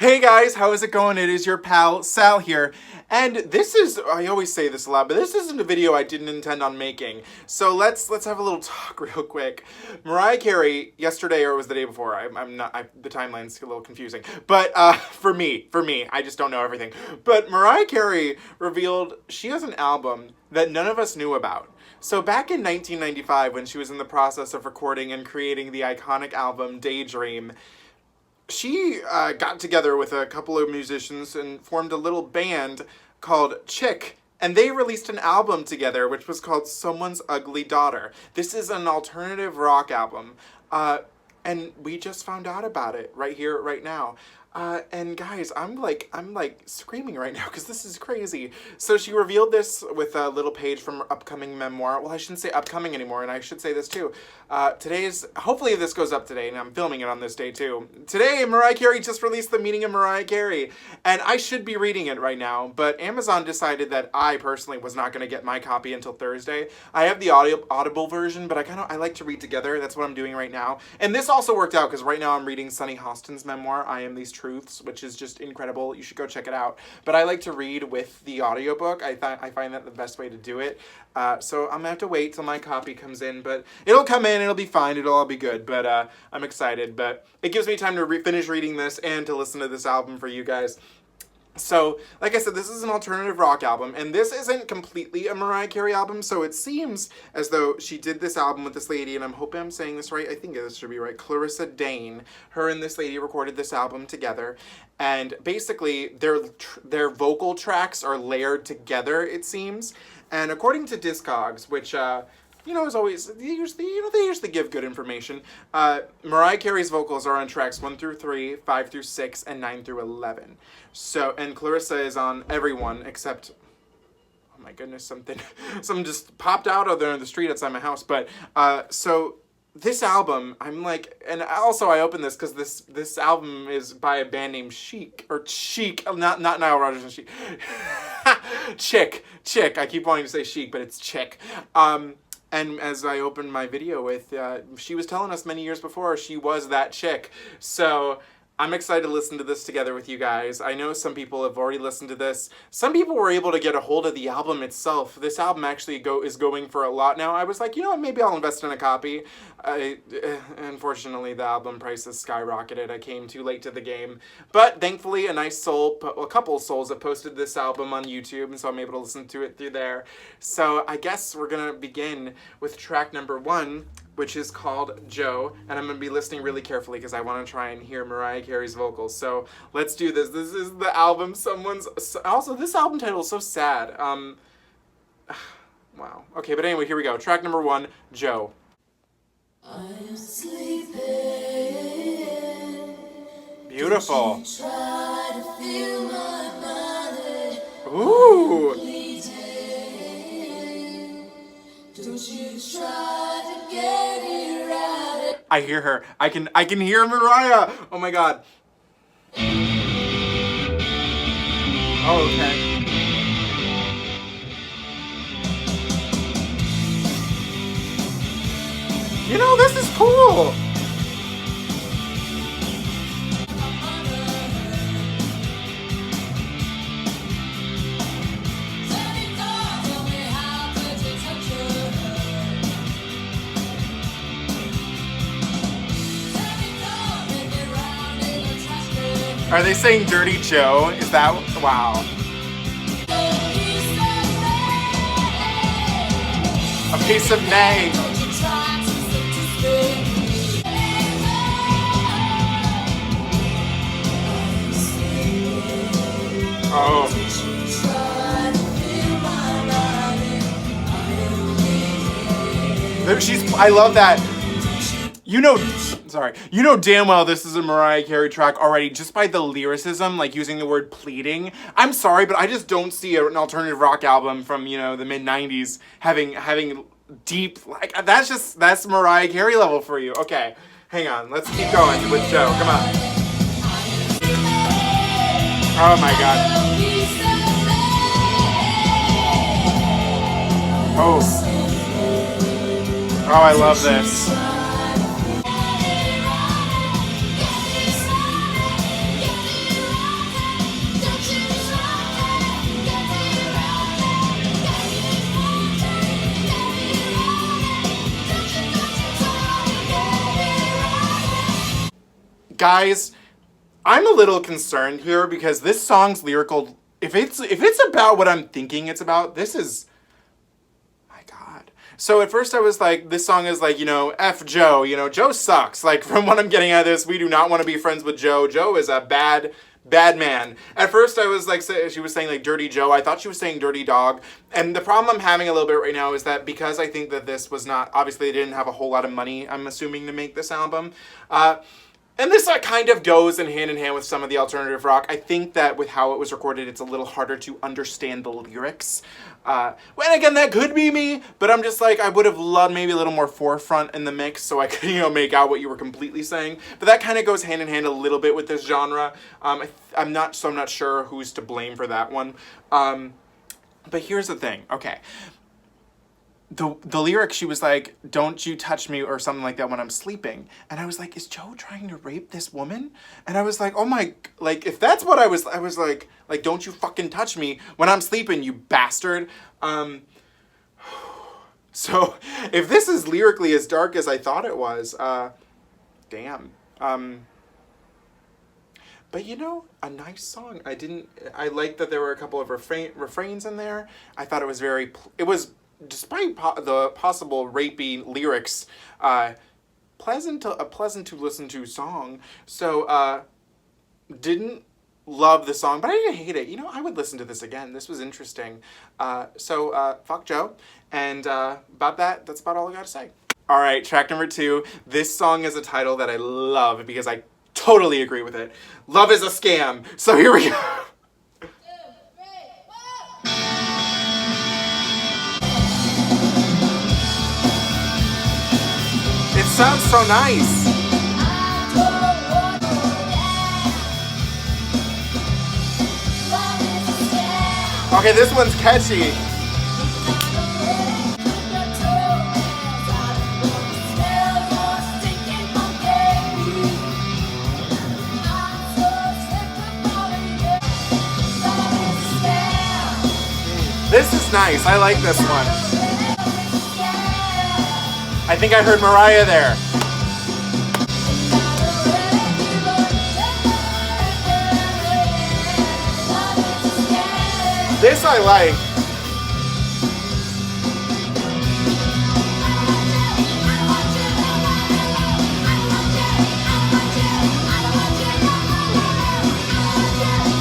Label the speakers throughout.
Speaker 1: Hey guys, how is it going? It is your pal Sal here, and this is, I always say this a lot, but this isn't a video I didn't intend on making. So let's have a little talk real quick. Mariah Carey yesterday, or it was the day before, the timeline's a little confusing, but for me, I just don't know everything. But Mariah Carey revealed she has an album that none of us knew about. So back in 1995, when she was in the process of recording and creating the iconic album Daydream, she got together with a couple of musicians and formed a little band called Chick, and they released an album together which was called Someone's Ugly Daughter. This is an alternative rock album, and we just found out about it right here, right now. And guys, I'm like screaming right now because this is crazy. So she revealed this with a little page from her upcoming memoir. Well, I shouldn't say upcoming anymore, and I should say this too. Hopefully this goes up today, and I'm filming it on this day too. Today, Mariah Carey just released The Meaning of Mariah Carey, and I should be reading it right now, but Amazon decided that I personally was not going to get my copy until Thursday. I have the Audible version, but I like to read together. That's what I'm doing right now. And this also worked out because right now I'm reading Sunny Hostin's memoir, I Am These Truths, which is just incredible. You should go check it out. But I like to read with the audiobook. I find that the best way to do it. So I'm gonna have to wait till my copy comes in, but it'll come in, it'll be fine, it'll all be good. But I'm excited. But it gives me time to finish reading this and to listen to this album for you guys. So, like I said, this is an alternative rock album, and this isn't completely a Mariah Carey album, so it seems as though she did this album with this lady, and I'm hoping I'm saying this right, I think this should be right, Clarissa Dane. Her and this lady recorded this album together, and basically their vocal tracks are layered together, it seems, and according to Discogs, which, as always, they usually give good information. Mariah Carey's vocals are on tracks 1 through 3, 5 through 6, and 9 through 11. So, and Clarissa is on every one except, oh my goodness, something just popped out of there in the street outside my house. But, so this album, I'm like, and also I opened this because this album is by a band named Chic, not Nile Rodgers and Chic. Chick. I keep wanting to say Chic, but it's Chick. And as I opened my video with, she was telling us many years before she was that chick. So I'm excited to listen to this together with you guys. I know some people have already listened to this. Some people were able to get a hold of the album itself. This album actually is going for a lot now. I was like, maybe I'll invest in a copy. Unfortunately, the album prices skyrocketed. I came too late to the game. But thankfully, a couple of souls have posted this album on YouTube, and so I'm able to listen to it through there. So I guess we're going to begin with track number 1, which is called Joe, and I'm going to be listening really carefully because I want to try and hear Mariah Carey's vocals. So let's do this. This is the album also, this album title is so sad. Wow. Okay, but anyway, here we go. Track number 1, Joe.
Speaker 2: I'm sleeping.
Speaker 1: Beautiful.
Speaker 2: Try to feel my body.
Speaker 1: Ooh.
Speaker 2: Don't you try to get it right.
Speaker 1: I hear her. I can hear Mariah. Oh my god. Oh, okay. This is cool. Are they saying Dirty Joe? Is that, wow. A piece of May. Oh. I love that. You know damn well this is a Mariah Carey track already just by the lyricism, like using the word pleading. I'm sorry, but I just don't see an alternative rock album from, the mid-90s having deep, that's Mariah Carey level for you. Okay, hang on, let's keep going with Joe, come on. Oh my god. Oh, I love this. Guys, I'm a little concerned here because this song's lyrical, if it's about what I'm thinking it's about, this is, my God. So at first I was like, this song is like, F Joe, Joe sucks. Like, from what I'm getting out of this, we do not want to be friends with Joe. Joe is a bad man. At first I was like, she was saying like dirty Joe. I thought she was saying dirty dog. And the problem I'm having a little bit right now is that because I think that this was not, obviously they didn't have a whole lot of money, I'm assuming, to make this album. And this kind of goes in hand with some of the alternative rock. I think that with how it was recorded, it's a little harder to understand the lyrics. Well, again, that could be me, but I'm just like, I would have loved maybe a little more forefront in the mix so I could, make out what you were completely saying. But that kind of goes hand in hand a little bit with this genre. I'm not sure who's to blame for that one. But here's the thing. Okay. The lyric, she was like, don't you touch me or something like that when I'm sleeping. And I was like, is Joe trying to rape this woman? And I was like, oh my, like, if that's what I was like, don't you fucking touch me when I'm sleeping, you bastard. So if this is lyrically as dark as I thought it was, damn. But a nice song. I liked that there were a couple of refrains in there. I thought it was despite the possible rapey lyrics, pleasant to listen to song. So, didn't love the song, but I didn't hate it. I would listen to this again. This was interesting. So, fuck Joe. And about that's about all I gotta say. All right, track number 2. This song is a title that I love because I totally agree with it. Love is a scam. So here we go. It sounds so nice. Okay, this one's catchy. This is nice. I like this one. I think I heard Mariah there. This I like.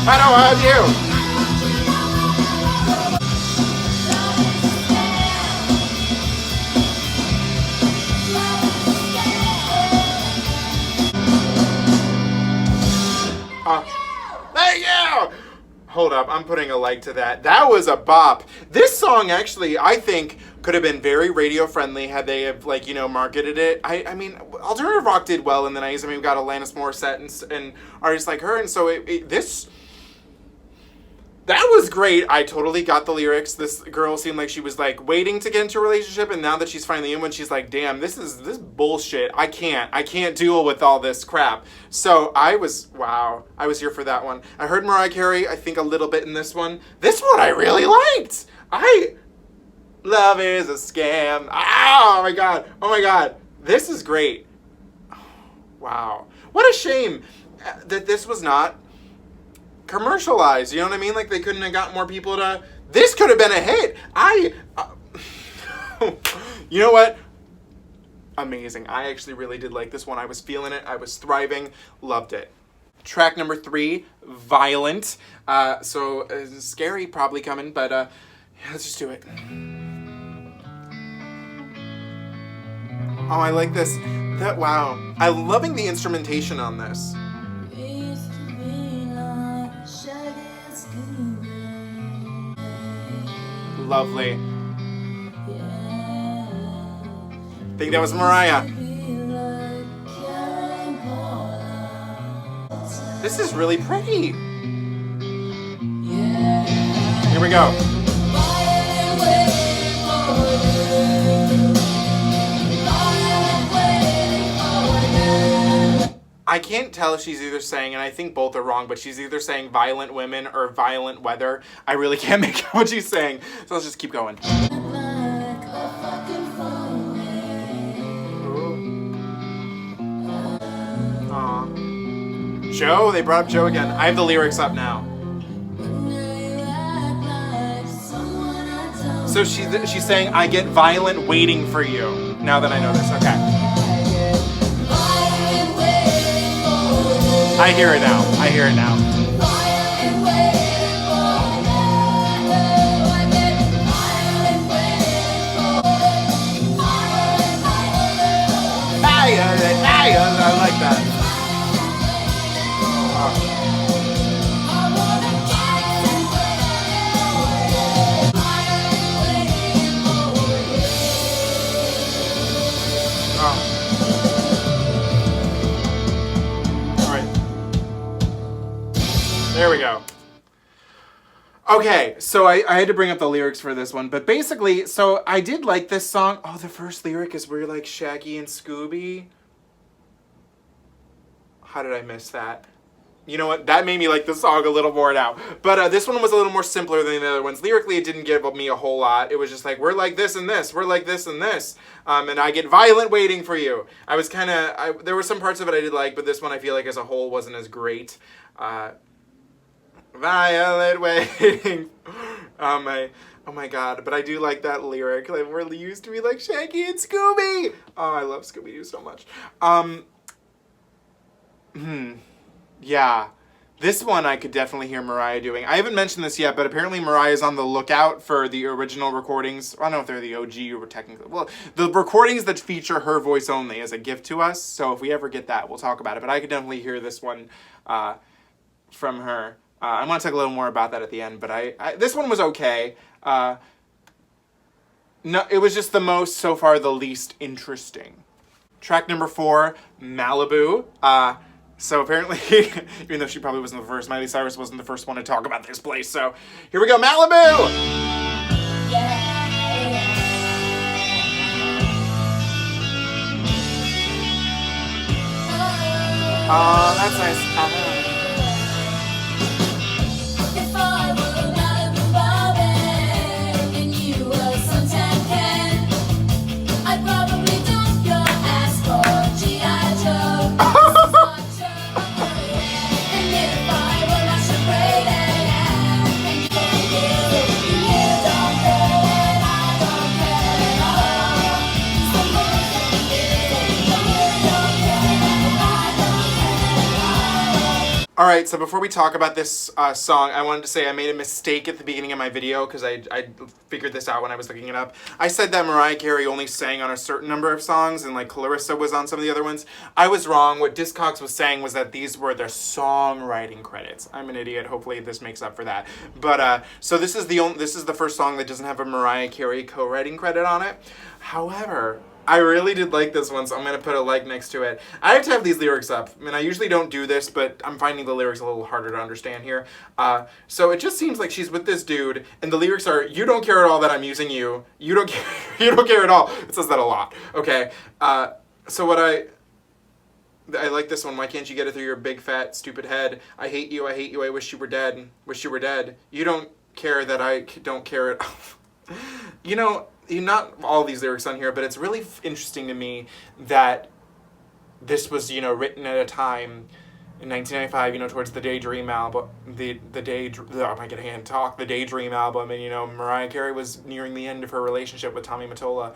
Speaker 1: I don't want you. Thank you! Hold up, I'm putting a like to that. That was a bop. This song actually, I think, could have been very radio friendly had they have, marketed it. I mean, alternative rock did well in the 90s. I mean, we got Alanis Morissette and artists like her, and so that was great. I totally got the lyrics. This girl seemed like she was waiting to get into a relationship, and now that she's finally in one, she's like, damn, this bullshit. I can't deal with all this crap. So I was here for that one. I heard Mariah Carey, I think a little bit in this one. This one I really liked. Love is a scam. Oh my God. This is great. Wow. What a shame that this was not commercialized, you know what I mean? Like, they couldn't have got more people to... This could have been a hit. You know what? Amazing. I actually really did like this one. I was feeling it. I was thriving. Loved it. Track number 3, Violent. So, scary probably coming, but let's just do it. Oh, I like this. Wow. I'm loving the instrumentation on this. Lovely. I think that was Mariah. This is really pretty. Here we go. I can't tell if she's either saying, and I think both are wrong, but she's either saying violent women or violent weather. I really can't make out what she's saying, so let's just keep going. Aww. Joe, they brought up Joe again. I have the lyrics up now. So she's saying, I get violent waiting for you. Now that I know this, okay. I hear it now. I hear it now. I like that. All right. There we go. Okay, so I had to bring up the lyrics for this one, but basically, so I did like this song. Oh, the first lyric is where you're like Shaggy and Scooby. How did I miss that? You know what? That made me like the song a little more now. But this one was a little more simpler than the other ones. Lyrically, it didn't give me a whole lot. It was just like, we're like this and this. We're like this and this. And I get violent waiting for you. I was kind of... There were some parts of it I did like, but this one I feel like as a whole wasn't as great. Violent waiting. Oh my god. But I do like that lyric. Like, we're used to be like Shaggy and Scooby. Oh, I love Scooby-Doo so much. Yeah, this one I could definitely hear Mariah doing. I haven't mentioned this yet, but apparently Mariah's on the lookout for the original recordings. I don't know if they're the OG or technically. Well, the recordings that feature her voice only as a gift to us. So if we ever get that, we'll talk about it. But I could definitely hear this one from her. I want to talk a little more about that at the end, but this one was okay. No, it was just so far the least interesting. Track number 4, Malibu. So apparently, even though she probably wasn't the first, Miley Cyrus wasn't the first one to talk about this place. So here we go, Malibu! Oh, that's nice. Alright, so before we talk about this song, I wanted to say I made a mistake at the beginning of my video because I figured this out when I was looking it up. I said that Mariah Carey only sang on a certain number of songs and like Clarissa was on some of the other ones. I was wrong. What Discogs was saying was that these were their songwriting credits. I'm an idiot. Hopefully this makes up for that. But so this is the first song that doesn't have a Mariah Carey co-writing credit on it. However, I really did like this one, so I'm going to put a like next to it. I have to have these lyrics up. I mean, I usually don't do this, but I'm finding the lyrics a little harder to understand here. So it just seems like she's with this dude, and the lyrics are, you don't care at all that I'm using you. You don't care, you don't care at all. It says that a lot, okay? So what I like this one. Why can't you get it through your big, fat, stupid head? I hate you, I wish you were dead. Wish you were dead. You don't care that I don't care at all. You know, not all these lyrics on here, but it's really interesting to me that this was, you know, written at a time in 1995, you know, towards the Daydream album, the Daydream album, and, you know, Mariah Carey was nearing the end of her relationship with Tommy Mottola.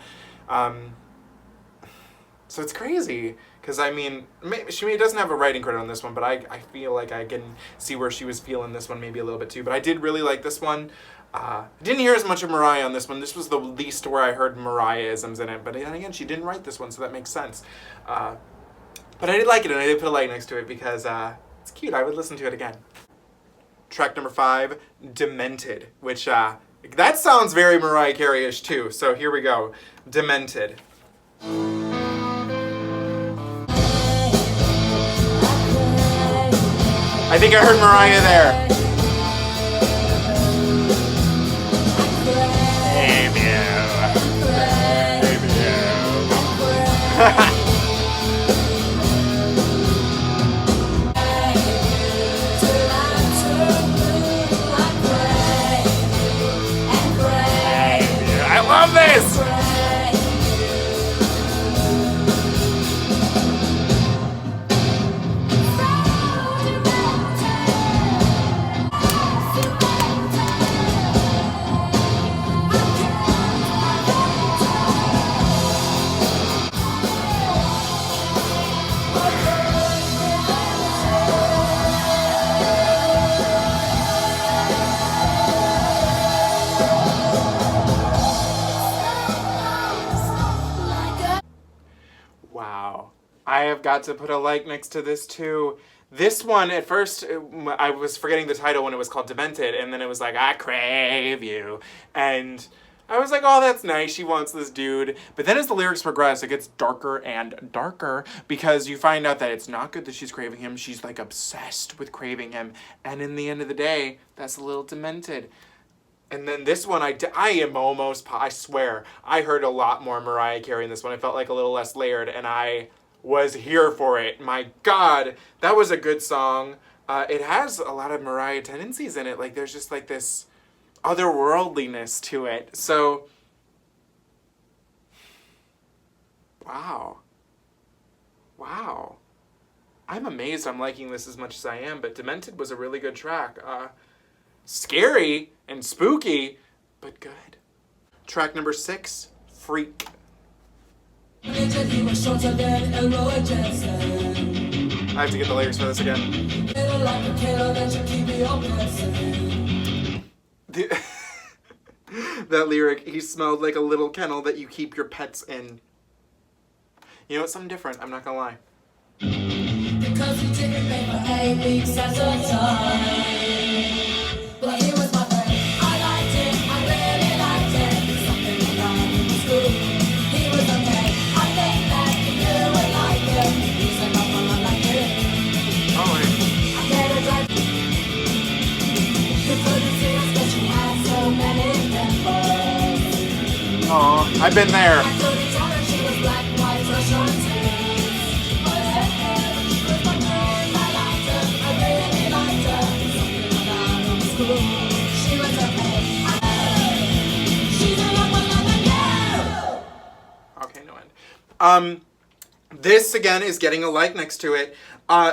Speaker 1: So it's crazy, because, I mean, she doesn't have a writing credit on this one, but I feel like I can see where she was feeling this one maybe a little bit too, but I did really like this one. I didn't hear as much of Mariah on this one. This was the least where I heard Mariah-isms in it, but then again, she didn't write this one, so that makes sense. But I did like it, and I did put a like next to it because it's cute. I would listen to it again. Track number 5, Demented, which, that sounds very Mariah Carey-ish too, so here we go. Demented. I think I heard Mariah there. I love this! I have got to put a like next to this too. This one, at first, I was forgetting the title when it was called Demented, and then it was like, I crave you. And I was like, oh, that's nice. She wants this dude. But then as the lyrics progress, it gets darker and darker because you find out that it's not good that she's craving him. She's like obsessed with craving him. And in the end of the day, that's a little demented. And then this one, I am almost, I swear, I heard a lot more Mariah Carey in this one. I felt like a little less layered, and I was here for it. My God, that was a good song. It has a lot of Mariah tendencies in it. Like, there's just like this otherworldliness to it. So, wow. Wow. I'm amazed I'm liking this as much as I am, but Demented was a really good track. Scary and spooky, but good. Track number 6, Freak.
Speaker 2: He was shorter than a Roy Jensen.
Speaker 1: I have to get the lyrics for this again.
Speaker 2: Little like a killer that you keep your person.
Speaker 1: That lyric, he smelled like a little kennel that you keep your pets in. You know, it's something different, I'm not gonna lie.
Speaker 2: Because he didn't make for 8 weeks at a time. But he was my friend. I liked him, I really liked him. Something about him was good. He was okay. I think that you would like him. He's enough for my like him.
Speaker 1: Oh, wait.
Speaker 2: I get a drive. You couldn't see us because you had so many dimples.
Speaker 1: Aw, I've been there.
Speaker 2: I couldn't tell her she was black, white, or short too. But hey, she was my girl. I liked her, I really liked her. Something about her was cool. She was okay. She's enough for loving you.
Speaker 1: Okay, no end. This again is getting a like next to it.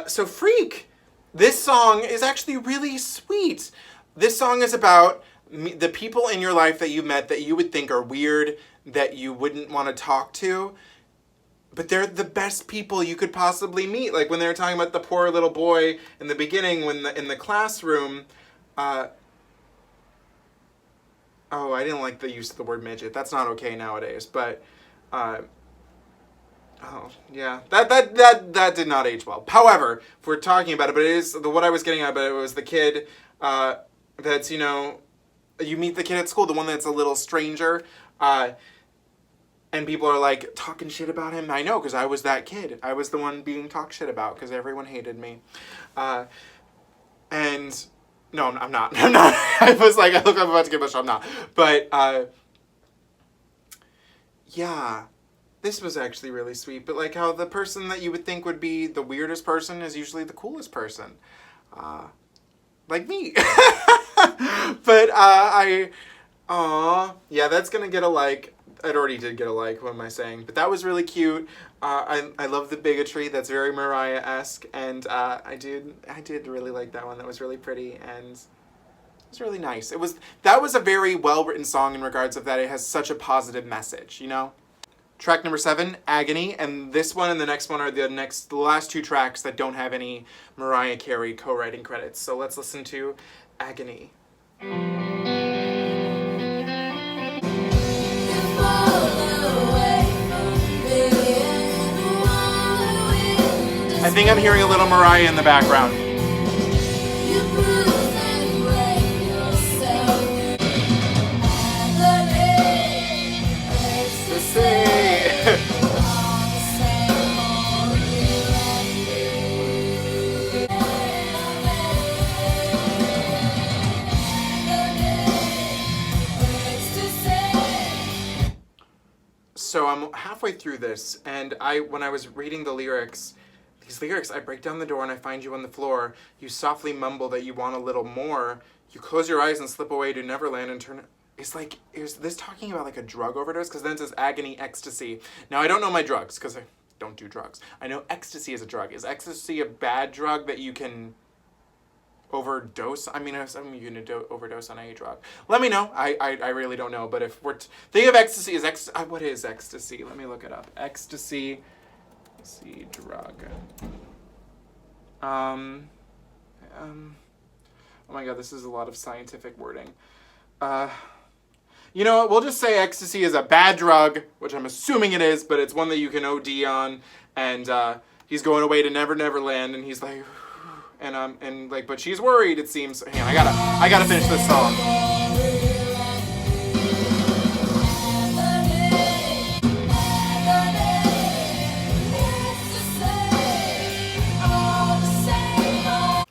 Speaker 1: So Freak, this song is actually really sweet. This song is about the people in your life that you met that you would think are weird, that you wouldn't want to talk to, but they're the best people you could possibly meet. Like when they were talking about the poor little boy in the beginning, when in the classroom. Oh, I didn't like the use of the word midget. That's not okay nowadays, but. Oh, yeah. That did not age well. However, if we're talking about it, but it is what I was getting at, but it was the kid that's, you know, you meet the kid at school, the one that's a little stranger, and people are like talking shit about him. I know, because I was that kid. I was the one being talked shit about because everyone hated me. And no, I'm not. I'm not. I was like, I look, I'm about to get pushed. I'm not. But yeah. This was actually really sweet, but like how the person that you would think would be the weirdest person is usually the coolest person. Like me. But yeah, that's gonna get a like. It already did get a like, what am I saying? But that was really cute. I love the bigotry, that's very Mariah-esque, and I did really like that one. That was really pretty, and it was really nice. That was a very well-written song in regards of that it has such a positive message, you know? Track number 7, Agony, and this one and the next one are the last 2 tracks that don't have any Mariah Carey co-writing credits. So let's listen to Agony. I think I'm hearing a little Mariah in the background. So I'm halfway through this, and when I was reading the lyrics, I break down the door and I find you on the floor. You softly mumble that you want a little more. You close your eyes and slip away to Neverland and turn. Is this talking about like a drug overdose? Because then it says agony, ecstasy. Now I don't know my drugs because I don't do drugs. I know ecstasy is a drug. Is ecstasy a bad drug that you can overdose? I mean, you can overdose on any drug. Let me know. I really don't know. But if we're think of ecstasy, what is ecstasy? Let me look it up. Ecstasy. Drug. Oh my god, this is a lot of scientific wording. You know what? We'll just say ecstasy is a bad drug, which I'm assuming it is, but it's one that you can OD on. And he's going away to Never Never Land, and he's like, and like, but she's worried. It seems. Hang on, I gotta finish this song.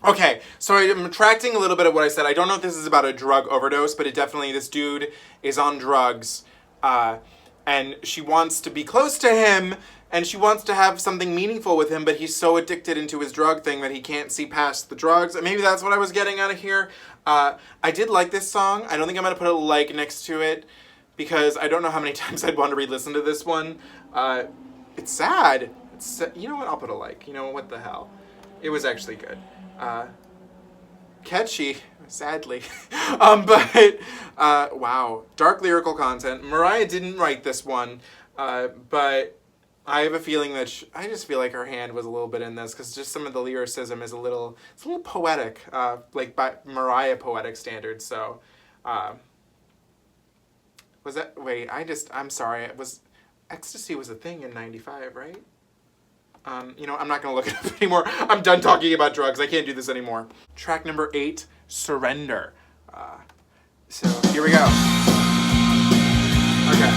Speaker 1: Okay, so I'm retracting a little bit of what I said. I don't know if this is about a drug overdose, but it definitely, this dude is on drugs, and she wants to be close to him, and she wants to have something meaningful with him, but he's so addicted into his drug thing that he can't see past the drugs. Maybe that's what I was getting out of here. I did like this song. I don't think I'm going to put a like next to it, because I don't know how many times I'd want to re-listen to this one. It's sad. You know what? I'll put a like. You know, what the hell? It was actually good. Catchy, sadly. But wow. Dark lyrical content. Mariah didn't write this one, but I have a feeling that I just feel like her hand was a little bit in this, because just some of the lyricism is it's a little poetic, like by Mariah poetic standards. So, was that, wait, I'm sorry, Ecstasy was a thing in 95, right? You know, I'm not going to look it up anymore. I'm done talking about drugs. I can't do this anymore. Track number 8, Surrender. So here we go. Okay.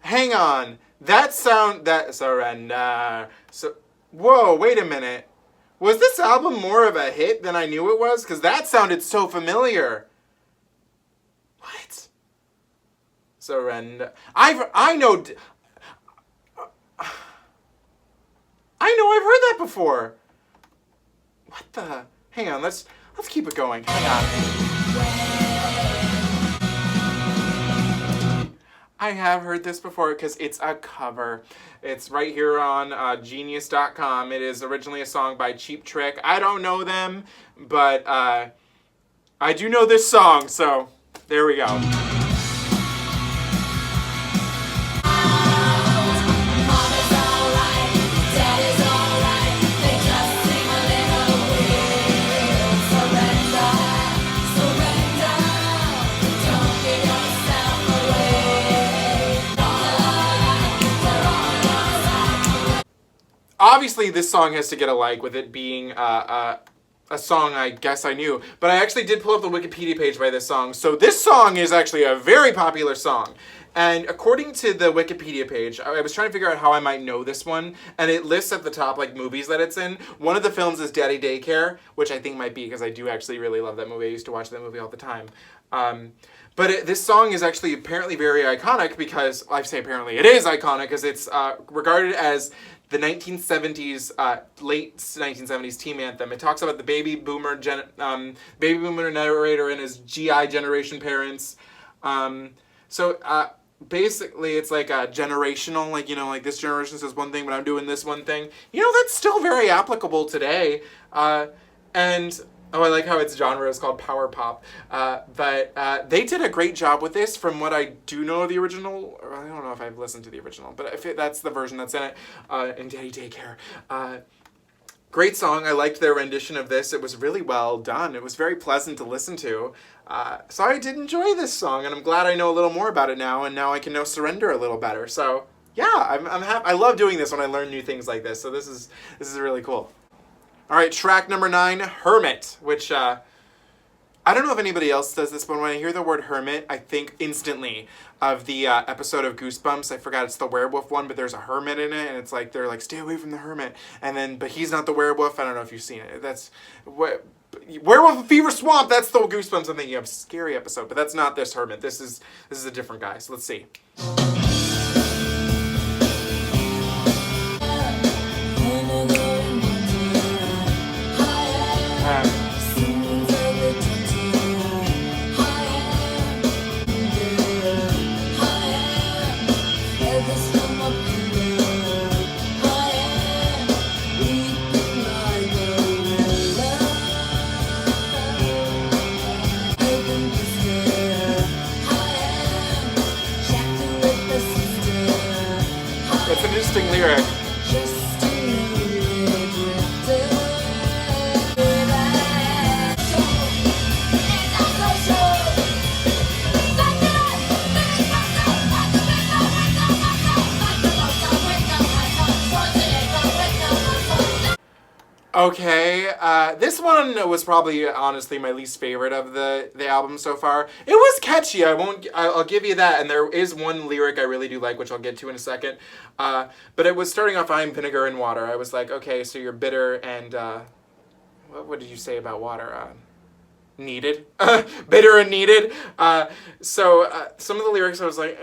Speaker 1: Hang on, surrender. So, whoa, wait a minute. Was this album more of a hit than I knew it was? Because that sounded so familiar. What? Surrender. I know I've heard that before. What the? Hang on, let's keep it going. Hang on. I have heard this before because it's a cover. It's right here on Genius.com. It is originally a song by Cheap Trick. I don't know them, but I do know this song, so there we go. Obviously, this song has to get a like, with it being a song I guess I knew. But I actually did pull up the Wikipedia page by this song. So this song is actually a very popular song. And according to the Wikipedia page, I was trying to figure out how I might know this one. And it lists at the top, like, movies that it's in. One of the films is Daddy Daycare, which I think might be because I do actually really love that movie. I used to watch that movie all the time. But this song is actually apparently very iconic because, I say apparently, it is iconic because it's regarded as the 1970s, late 1970s team anthem. It talks about the baby boomer narrator and his GI generation parents. Basically, it's like a generational, like, you know, like this generation says one thing, but I'm doing this one thing. You know, that's still very applicable today. I like how its genre is called power pop. But they did a great job with this from what I do know of the original. I don't know if I've listened to the original, but that's the version that's in it, in Daddy Daycare. Great song. I liked their rendition of this. It was really well done. It was very pleasant to listen to. So I did enjoy this song, and I'm glad I know a little more about it now, and now I can know Surrender a little better. So yeah, I'm happy. I love doing this when I learn new things like this. So this is really cool. All right, track number 9, Hermit, which I don't know if anybody else does this, but when I hear the word Hermit, I think instantly of the episode of Goosebumps. I forgot it's the werewolf one, but there's a hermit in it, and it's like they're like, stay away from the hermit, and then but he's not the werewolf. I don't know if you've seen it. That's what Werewolf of Fever Swamp. That's the Goosebumps I'm thinking of. Scary episode, but that's not this Hermit. This is a different guy. So let's see. interesting lyric. Okay, this one was probably honestly my least favorite of the album so far. It was catchy, I'll give you that, and there is one lyric I really do like, which I'll get to in a second. But it was starting off, I'm vinegar and water. I was like, okay, so you're bitter and, what did you say about water? Needed? Bitter and needed. So some of the lyrics I was like,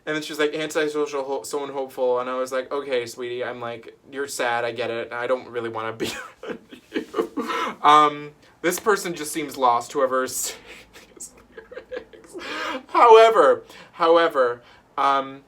Speaker 1: and then she was like, antisocial, so unhopeful. And I was like, okay, sweetie, I'm like, you're sad, I get it. I don't really want to be around you. This person just seems lost, whoever's saying these lyrics. However, I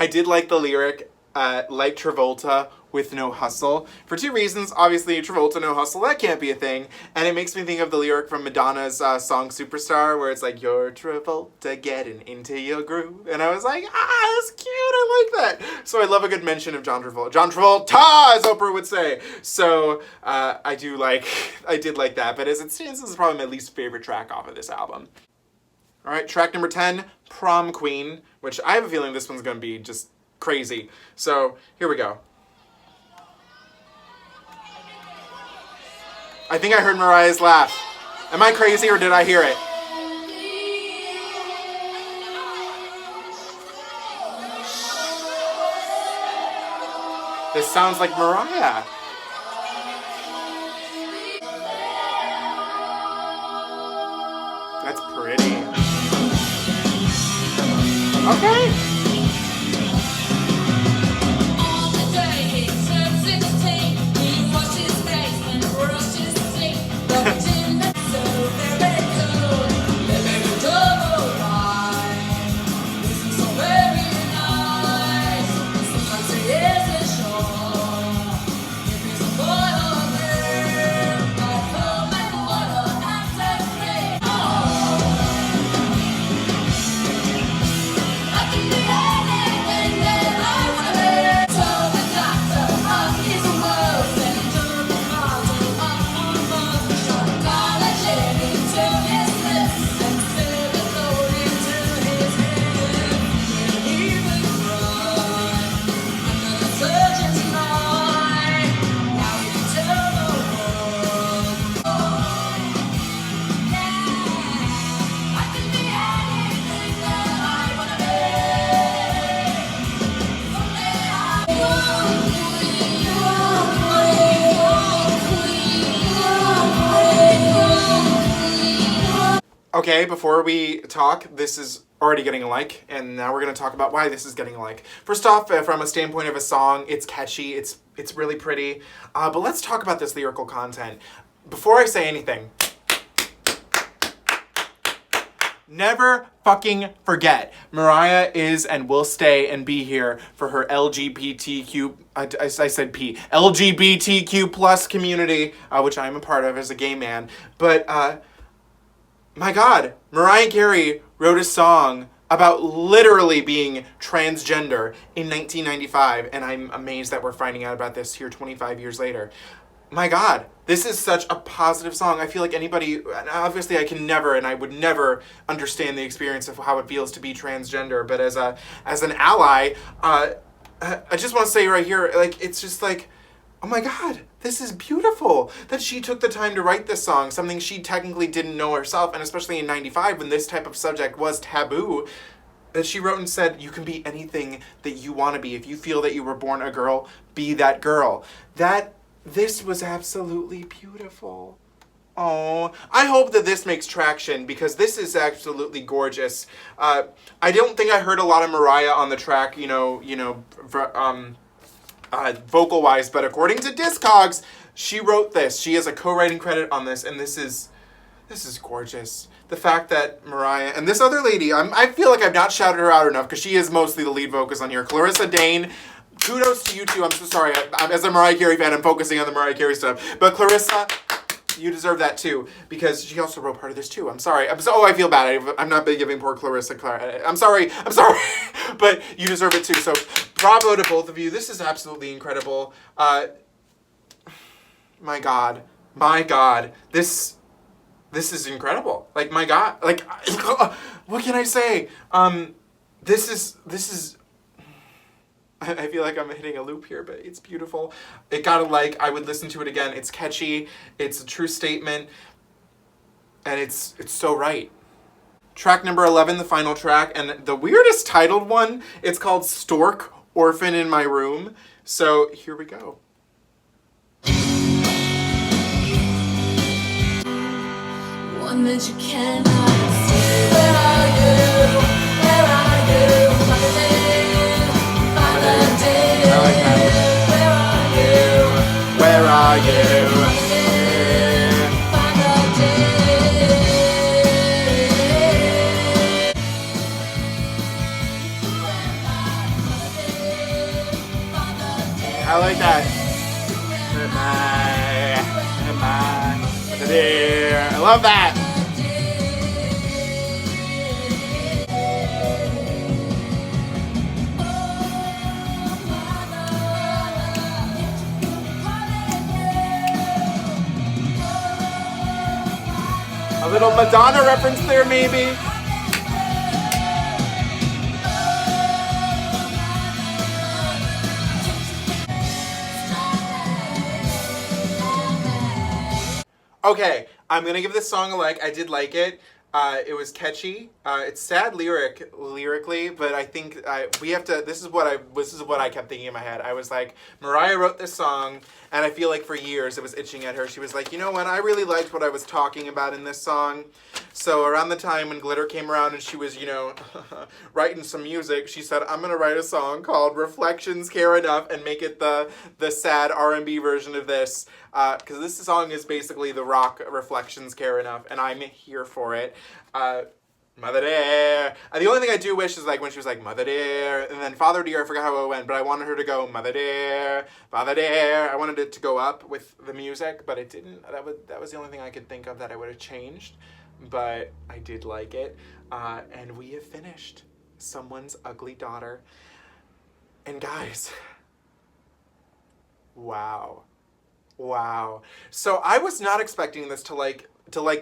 Speaker 1: did like the lyric, like Travolta with no hustle. For two reasons. Obviously, Travolta, no hustle, that can't be a thing. And it makes me think of the lyric from Madonna's song Superstar, where it's like, you're Travolta getting into your groove. And I was like, that's cute, I like that. So I love a good mention of John Travolta. John Travolta, as Oprah would say. So I did like that. But as it stands, this is probably my least favorite track off of this album. All right, track number 10, Prom Queen, which I have a feeling this one's going to be just crazy. So here we go. I think I heard Mariah's laugh. Am I crazy or did I hear it? This sounds like Mariah. That's pretty. Okay. Okay, before we talk, this is already getting a like, and now we're going to talk about why this is getting a like. First off, from a standpoint of a song, it's catchy, it's really pretty, but let's talk about this lyrical content. Before I say anything, never fucking forget, Mariah is and will stay and be here for her LGBTQ, I said P, LGBTQ plus community, which I am a part of as a gay man, but my God, Mariah Carey wrote a song about literally being transgender in 1995, and I'm amazed that we're finding out about this here 25 years later. My God, this is such a positive song. I feel like anybody, obviously I can never, and I would never understand the experience of how it feels to be transgender, but as an ally, I just want to say right here, like, it's just like, oh my God, this is beautiful that she took the time to write this song, something she technically didn't know herself, and especially in 95 when this type of subject was taboo, that she wrote and said, you can be anything that you want to be. If you feel that you were born a girl, be that girl. This was absolutely beautiful. Oh, I hope that this makes traction because this is absolutely gorgeous. I don't think I heard a lot of Mariah on the track, vocal-wise, but according to Discogs, she wrote this. She has a co-writing credit on this, and this is gorgeous. The fact that Mariah and this other lady, I feel like I've not shouted her out enough because she is mostly the lead vocalist on here. Clarissa Dane, kudos to you two. I'm so sorry. As a Mariah Carey fan, I'm focusing on the Mariah Carey stuff. But Clarissa, you deserve that too, because she also wrote part of this too. I'm sorry. I feel bad. I'm not giving poor Clarissa. I'm sorry. But you deserve it too. So bravo to both of you. This is absolutely incredible. My God. This is incredible. Like, my God. Like, what can I say? This is I feel like I'm hitting a loop here, but it's beautiful. It got a like. I would listen to it again. It's catchy. It's a true statement. And it's so right. Track number 11, the final track, and the weirdest titled one, it's called Stork, Orphan in My Room. So here we go.
Speaker 2: One that you cannot see. Where are you? Where are you? Father Day, Father Day.
Speaker 1: I like that.
Speaker 2: Where are you?
Speaker 1: Where are you? I like that. I love that. A little Madonna reference there, maybe. Okay, I'm gonna give this song a like. I did like it. It was catchy. It's sad lyrically, but I think we have to. This is what I kept thinking in my head. I was like, Mariah wrote this song, and I feel like for years it was itching at her. She was like, you know what? I really liked what I was talking about in this song. So around the time when Glitter came around and she was, writing some music, she said, I'm gonna write a song called "Reflections Care Enough" and make it the sad R&B version of this. Because this song is basically the rock "Reflections Care Enough," and I'm here for it. Mother Dear. The only thing I do wish is like when she was like, Mother Dear, and then Father Dear, I forgot how it went, but I wanted her to go, Mother Dear, Father Dear. I wanted it to go up with the music, but it didn't. That was the only thing I could think of that I would have changed, but I did like it. And we have finished Someone's Ugly Daughter. And guys, wow. So I was not expecting this to like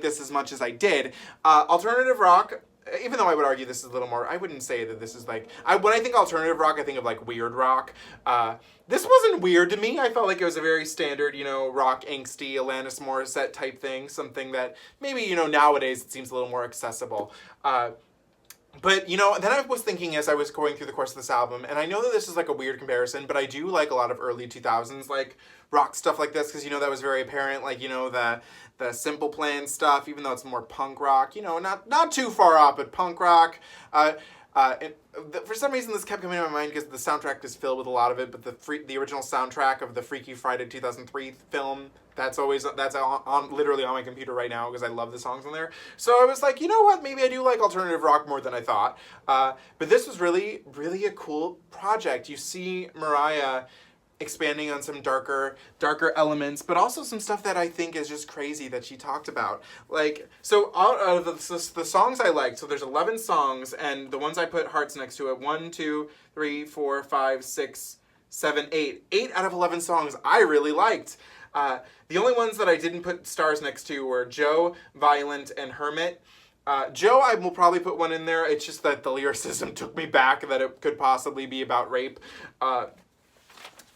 Speaker 1: this as much as I did. Alternative rock, even though I would argue this is a little more, I wouldn't say that this is like, when I think alternative rock, I think of like weird rock. This wasn't weird to me. I felt like it was a very standard, rock, angsty, Alanis Morissette type thing. Something that maybe, nowadays it seems a little more accessible. But, then I was thinking as I was going through the course of this album, and I know that this is like a weird comparison, but I do like a lot of early 2000s, like, rock stuff like this, because, that was very apparent, like, the Simple Plan stuff, even though it's more punk rock, not too far off, but punk rock. For some reason, this kept coming to my mind because the soundtrack is filled with a lot of it, but the original soundtrack of the Freaky Friday 2003 film, that's literally on my computer right now because I love the songs on there. So I was like, you know what? Maybe I do like alternative rock more than I thought. But this was really, really a cool project. You see Mariah expanding on some darker elements, but also some stuff that I think is just crazy that she talked about. Like, so out of the songs I liked, so there's 11 songs, and the ones I put hearts next to it, 1, 2, 3, 4, 5, 6, 7, 8. 8 out of 11 songs I really liked. The only ones that I didn't put stars next to were Joe, Violent, and Hermit. Joe, I will probably put one in there. It's just that the lyricism took me back, that it could possibly be about rape.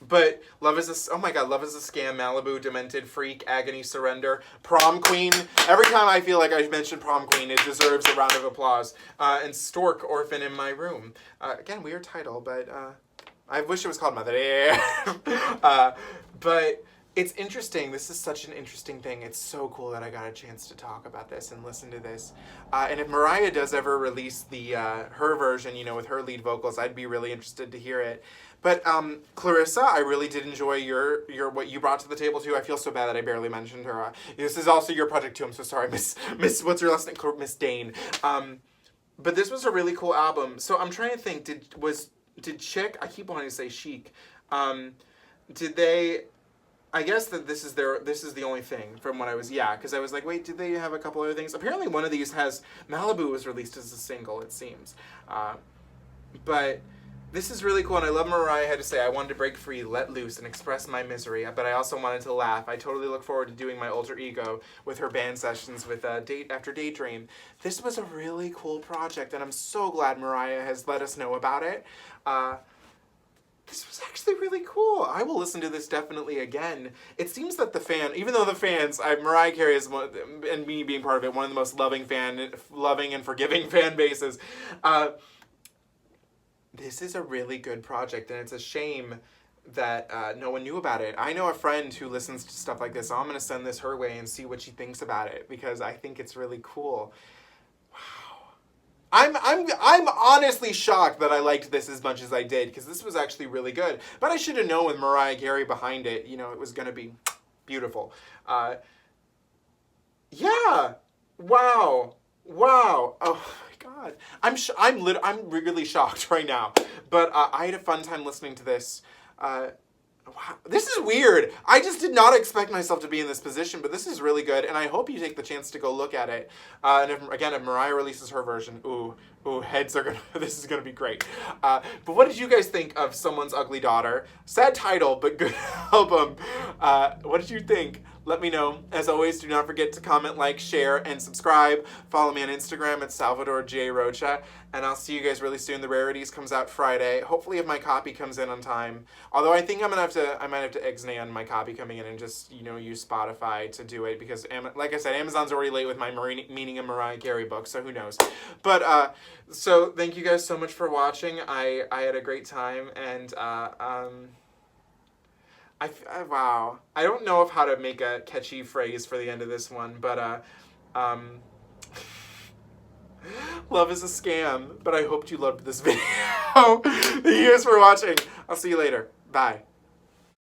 Speaker 1: But Love is a Scam, Malibu, Demented, Freak, Agony, Surrender, Prom Queen. Every time I feel like I mention Prom Queen, it deserves a round of applause. And Stork, Orphan in My Room. Again, weird title, but I wish it was called Mother Dear. But it's interesting. This is such an interesting thing. It's so cool that I got a chance to talk about this and listen to this. And if Mariah does ever release her version, with her lead vocals, I'd be really interested to hear it. But Clarissa, I really did enjoy your what you brought to the table too. I feel so bad that I barely mentioned her. This is also your project too. I'm so sorry, Miss. What's your last name? Miss Dane. But this was a really cool album. So I'm trying to think. Did Chick? I keep wanting to say Chic. Did they? I guess that this is the only thing from when I was, because I was like, wait, did they have a couple other things? Apparently one of these has, Malibu was released as a single, it seems. But This is really cool, and I love Mariah had to say, I wanted to break free, let loose, and express my misery, but I also wanted to laugh. I totally look forward to doing my alter ego with her band sessions with Date After Daydream. This was a really cool project, and I'm so glad Mariah has let us know about it. This was actually really cool. I will listen to this definitely again. It seems that the fan, even though the fans, Mariah Carey is, and me being part of it, one of the most loving and forgiving fan bases. This is a really good project, and it's a shame that no one knew about it. I know a friend who listens to stuff like this, so I'm going to send this her way and see what she thinks about it, because I think it's really cool. Wow. I'm honestly shocked that I liked this as much as I did, because this was actually really good. But I should have known with Mariah Carey behind it, you know, it was going to be beautiful. Yeah. Wow. Wow. Oh. God, I'm really shocked right now, but I had a fun time listening to this. Wow, this is weird. I just did not expect myself to be in this position, but this is really good, and I hope you take the chance to go look at it. And if Mariah releases her version, ooh, heads are gonna. This is gonna be great. But what did you guys think of Someone's Ugly Daughter? Sad title, but good album. What did you think? Let me know. As always, do not forget to comment, like, share, and subscribe. Follow me on Instagram at Salvador J. Rocha. And I'll see you guys really soon. The Rarities comes out Friday. Hopefully if my copy comes in on time. Although I think I might have to ixnay on my copy coming in and just, you know, use Spotify to do it. Because, like I said, Amazon's already late with my Meaning of Mariah Carey book, so who knows. But, so thank you guys so much for watching. I had a great time, and, wow. I don't know how to make a catchy phrase for the end of this one, but, love is a scam, but I hoped you loved this video. Thank you guys for watching. I'll see you later. Bye.